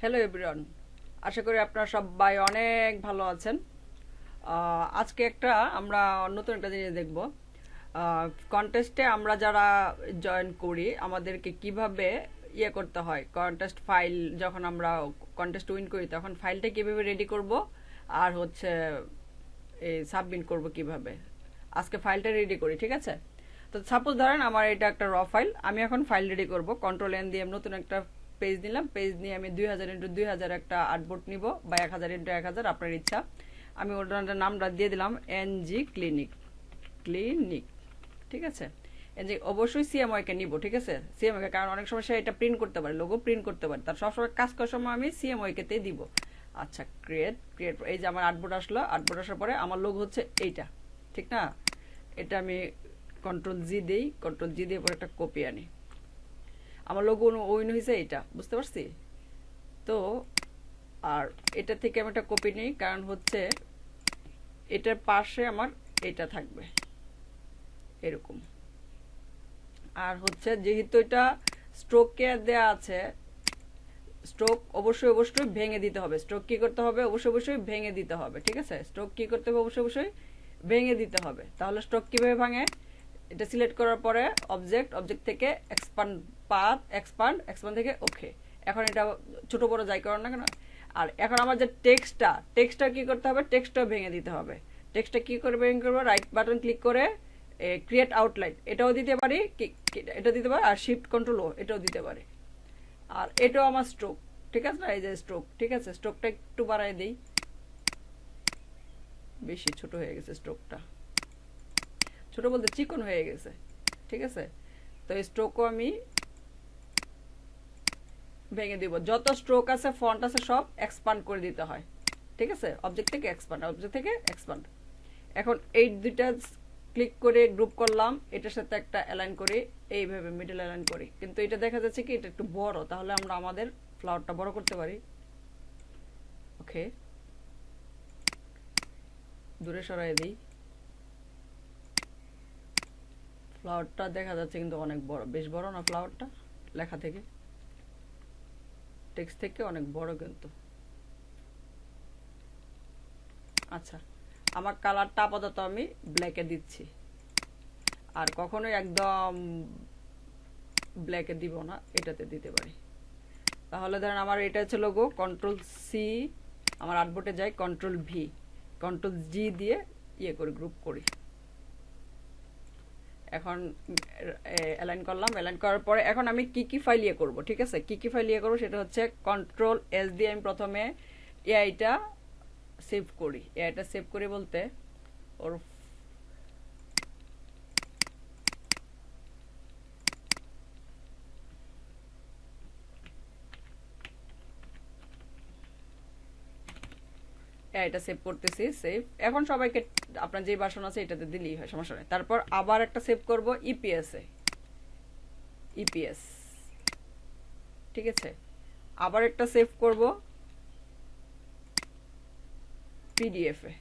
Hello everyone, আশা করি আপনারা সবাই অনেক ভালো আছেন। আজকে আমরা নতুন একটা জিনিস দেখব। কন্টেস্টে আমরা যারা জয়েন করি আমাদেরকে কিভাবে করতে হয়, কন্টেস্ট ফাইল যখন আমরা কন্টেস্ট উইন করি তখন ফাইলটা কিভাবে রেডি করব, আর হচ্ছে সাবমিট করব কিভাবে। আজকে ফাইলটা রেডি করি, ঠিক আছে? তো সাপোজ ধরেন আমার এটা একটা র ফাইল, আমি এখন ফাইল রেডি করব। কন্ট্রোল এন দিয়ে নতুন একটা পেজ নিলাম, পেজ নিয়ে আমি 2000x2000 একটা আর্টবোর্ড নিব, বা 1000x1000 আপনার ইচ্ছা। আমি ওটার নামটা দিয়ে দিলাম এনজি ক্লিনিক ক্লিনিক ঠিক আছে। এনজি অবশ্যই সিএমওয়াই কে নিব, ঠিক আছে? সিএমওয়াই কে, কারণ অনেক সময় সে এটা প্রিন্ট করতে পারে, লোগো প্রিন্ট করতে পারে, তার সবসময় কাজ করার সময় আমি সিএমওয়াই কে দিব। আচ্ছা, ক্রিয়েট ক্রিয়েট, এই যে আমার আর্টবোর্ড আসলো, আর্টবোর্ড আসার পরে আমার লোগো হচ্ছে এইটা, ঠিক না? এটা আমি কন্ট্রোল জি দিই, কন্ট্রোল জি দিয়ে পরে একটা কপি আনি। আমার লোগো ওইন হয়েছে এইটা, বুঝতে পারছি তো। আর এটা থেকে আমি একটা কপি নিই, কারণ হচ্ছে এটার পাশে আমার এটা থাকবে এরকম। আর হচ্ছে যেহেতু এটা স্ট্রোক কেয়ার দেওয়া আছে, স্ট্রোক অবশ্যই অবশ্যই ভেঙে দিতে হবে। স্ট্রোক কি করতে হবে? অবশ্যই অবশ্যই ভেঙে দিতে হবে, ঠিক আছে? স্ট্রোক কি করতে হবে? অবশ্যই অবশ্যই ভেঙে দিতে হবে। তাহলে স্ট্রোক কিভাবে ভাঙে? এটা সিলেক্ট করার পরে অবজেক্ট, অবজেক্ট থেকে এক্সপান্ড, পাথ এক্সপান্ড, এক্সপান্ড থেকে ওকে। এখন এটা ছোট বড় যাই করার না কেন। আর এখন আমার যে টেক্সটটা কি করতে হবে? টেক্সটটা ভেঙে দিতে হবে। টেক্সটটা কি করে ভেঙে করবো? রাইট বাটন ক্লিক করে ক্রিয়েট আউটলাইন এটাও দিতে পারি, এটা দিতে পারি, আর শিফট কন্ট্রোল ও এটাও দিতে পারি। আর এটাও আমার স্ট্রোক, ঠিক আছে না? এই যে স্ট্রোক, ঠিক আছে? স্ট্রোকটা একটু বাড়াই দিই, বেশি ছোট হয়ে গেছে স্ট্রোকটা, ছোট বলতে চিকন হয়ে গেছে, ঠিক আছে? তো এই স্ট্রোকও আমি ভেঙে দিব। যত স্ট্রোক আছে, ফন্ট আছে, সব এক্সপান্ড করে দিতে হয়, ঠিক আছে? অবজেক্ট থেকে এক্সপান্ড, অবজেক্ট থেকে এক্সপান্ড। এখন এই দুইটা ক্লিক করে গ্রুপ করলাম, এটার সাথে একটা অ্যালাইন করি, এইভাবে মিডল অ্যালাইন করি। কিন্তু এটা দেখা যাচ্ছে কি এটা একটু বড়, তাহলে আমরা আমাদের ফ্লাওয়ারটা বড় করতে পারি। ওকে, দূরে সরাই দিই। ফ্লাওয়ারটা দেখা যাচ্ছে কিন্তু অনেক বড়, বেশ বড় না ফ্লাওয়ারটা? লেখা থেকে, টেক্সট থেকে অনেক বড় কিন্তু। আচ্ছা, আমার কালারটা আপাতত আমি ব্ল্যাকে দিচ্ছি, আর কখনোই একদম ব্ল্যাকে দিব না, এটাতে দিতে পারি। তাহলে ধরেন আমার এটা হচ্ছে লোগো, কন্ট্রোল সি, আমার আর্টবোর্ডে যাই, কন্ট্রোল ভি, কন্ট্রোল জি দিয়ে করি, গ্রুপ করি। এখন অ্যালাইন করলাম, অ্যালাইন করার পরে এখন আমি কি কি ফাইল করব, ঠিক আছে? কি কি ফাইল করব সেটা হচ্ছে কন্ট্রোল এস দিয়ে আমি প্রথমে এআইটা সেভ করি। এআইটা সেভ করি বলতে ওর এটা সেভ করতেছি, সেভ। এখন সবাইকে আপনার যে ভার্সন আছে এটাতে দিলেই হয়, সমস্যা নেই। তারপর আবার একটা সেভ করব ইপিএস এ, ইপিএস, ঠিক আছে? আবার একটা সেভ করব পিডিএফ এ,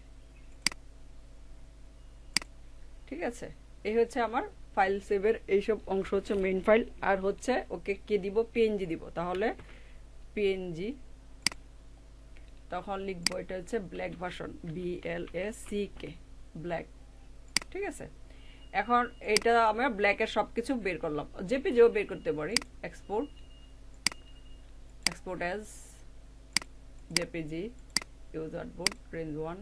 ঠিক আছে? এই হচ্ছে আমার ফাইল সেভের এইসব অংশ, হচ্ছে মেইন ফাইল। আর হচ্ছে ওকে কি দিব? পিএনজি দিব। তাহলে পিএনজি, তখন লিখবো এটা হচ্ছে ব্ল্যাক ভার্সন, BLACK, ব্ল্যাক, ঠিক আছে? এখন এটা আমরা ব্ল্যাকের সব কিছু বের করলাম, জেপিজিও বের করতে পারি। Export, export as JPG, use artboard range 1।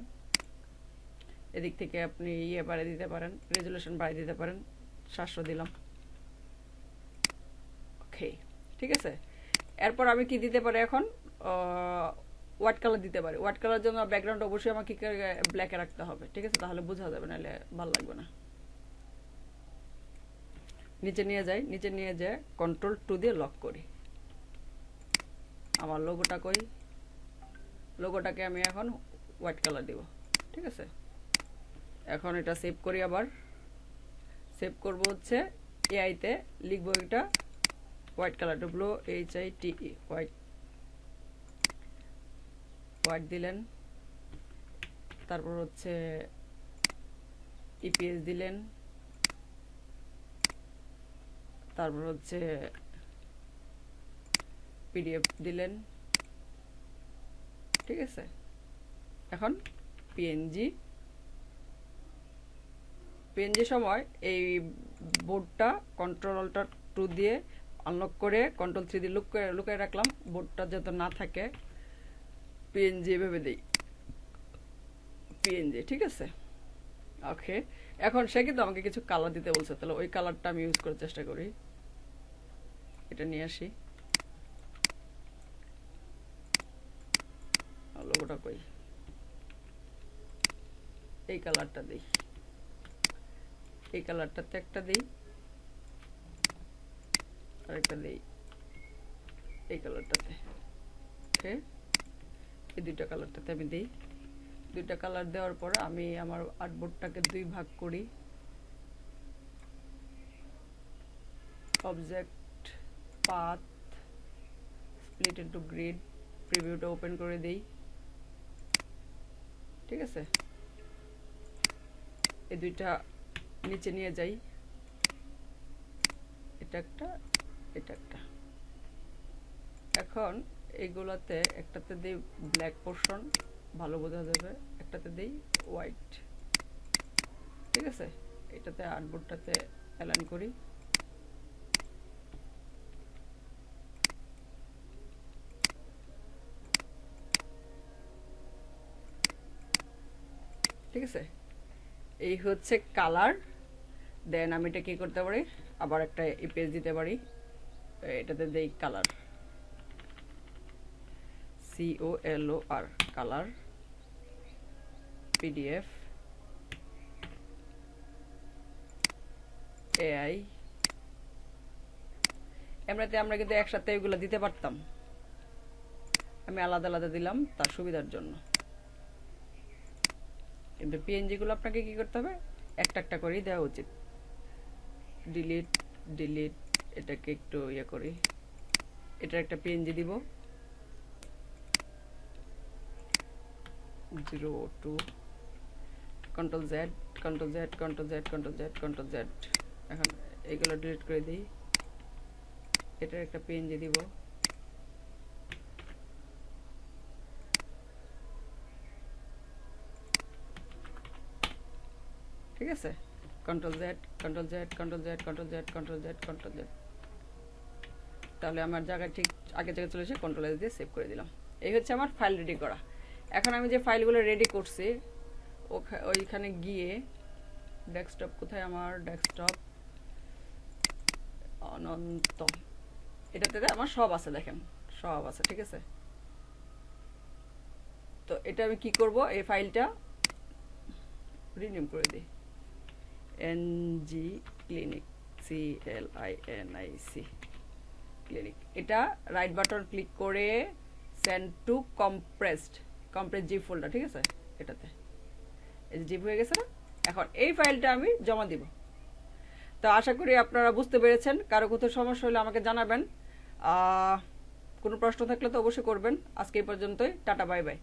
এদিক থেকে আপনি বাড়িয়ে দিতে পারেন, রেজুলেশন বাড়িয়ে দিতে পারেন, 700 দিলাম, ওকে, ঠিক আছে? এরপর আমি কি দিতে পারি এখন? হোয়াইট কালার দিতে পারি। হোয়াইট কালার জন্য ব্যাকগ্রাউন্ড অবশ্যই আমাকে ব্ল্যাকে রাখতে হবে, ঠিক আছে? তাহলে বোঝা যাবে, নাহলে ভালো লাগবে না। নিচে নিয়ে যাই, নিচে নিয়ে যেয়ে কন্ট্রোল 2 দিয়ে লক করি। আমার লোগোটা কই? লোগোটাকে আমি এখন হোয়াইট কালার দিব, ঠিক আছে? এখন এটা সেভ করি, আবার সেভ করব হচ্ছে এআইতে, লিখবো এটা white colour, WHITE, white, white দিলেন। তারপর হচ্ছে ইপিএস দিলেন, তারপর হচ্ছে পিডিএফ দিলেন, ঠিক আছে। এখন পিএনজি সময় এই বোর্ডটা কন্ট্রোল অল্টার 2 দিয়ে আনলক করে কন্ট্রোল 3 দিয়ে লুকিয়ে রাখলাম, বোর্ডটা যাতে না থাকে। পিএনজি এভাবে দিই, পিএনজি, ঠিক আছে। ওকে, এখন সে কিন্তু আমাকে কিছু কালার দিতে বলছে, তাহলে ওই কালারটা আমি ইউজ করার চেষ্টা করি। এটা নিয়ে আসি, লোগোটা কই, এই কালারটা দিই, এই কালারটাতে একটা দিই, আরেকটা দিই এই কালারটাতে। ওকে, এই দুইটা কালারটাতে আমি দিই। দুইটা কালার দেওয়ার পরে আমি আমার আর্টবোর্ডটাকে 2 ভাগ করি। Object, path, split into grid, প্রিভিউটা ওপেন করে দেই, ঠিক আছে। এই দুইটা নিচে নিয়ে যাই, এটা একটা, এটা একটা। এখন এইগুলাতে একটাতে দিই ব্ল্যাক পোর্শন, ভালো বোঝা যাবে, একটাতে দিই হোয়াইট, ঠিক আছে। এটাতে আর্টবোর্ডটাতে অ্যালাইন করি, ঠিক আছে। এই হচ্ছে কালার। দেন আমি এটা কি করতে পারি, আবার একটা ইমেজ দিতে পারি, এটাতে দেই colour, COLOR, colour, PDF, AI। এমনিতে আমরা কিন্তু একসাথে এগুলো দিতে পারতাম, আমি আলাদা আলাদা দিলাম তার সুবিধার জন্য। কিন্তু পিএনজি গুলো আপনাকে কি করতে হবে, একটা একটা করেই দেওয়া উচিত। ডিলিট, ডিলিট, এটাকে একটু ইয়ে করি, এটার একটা পিএনজি দিব, 02, control Z, control Z, control Z, control Z, control Z. এখন এইগুলো ডিলিট করে দিই, এটার একটা পিএনজি দিব, ঠিক আছে। Control Z, control Z, control Z, control Z, control Z, control Z. তাহলে আমার জায়গায় ঠিক আগে জায়গায় চলে এসে কন্ট্রোল এস দিয়ে সেভ করে দিলাম। এই হচ্ছে আমার ফাইল রেডি করা। এখন আমি যে ফাইলগুলো রেডি করছি ওইখানে গিয়ে, ডেস্কটপ কোথায়, আমার ডেস্কটপ অনন্ত, এটাতে আমার সব আছে, দেখেন সব আছে, ঠিক আছে। তো এটা আমি কি করব, এই ফাইলটা রিনেম করে দিই, NG ক্লিনিক, CLINIC, ক্লিনিক। এটা রাইট বাটন ক্লিক করে send to compress zip folder, ঠিক আছে। এটাতে এই যে জিপ হয়ে গেছে না। এখন এই ফাইলটা আমি জমা দিব। তো আশা করি আপনারা বুঝতে পেরেছেন। কারো কোথাও সমস্যা হলে আমাকে জানাবেন, কোনো প্রশ্ন থাকলে তো অবশ্যই করবেন। আজকে এই পর্যন্তই, টাটা, বাই বাই।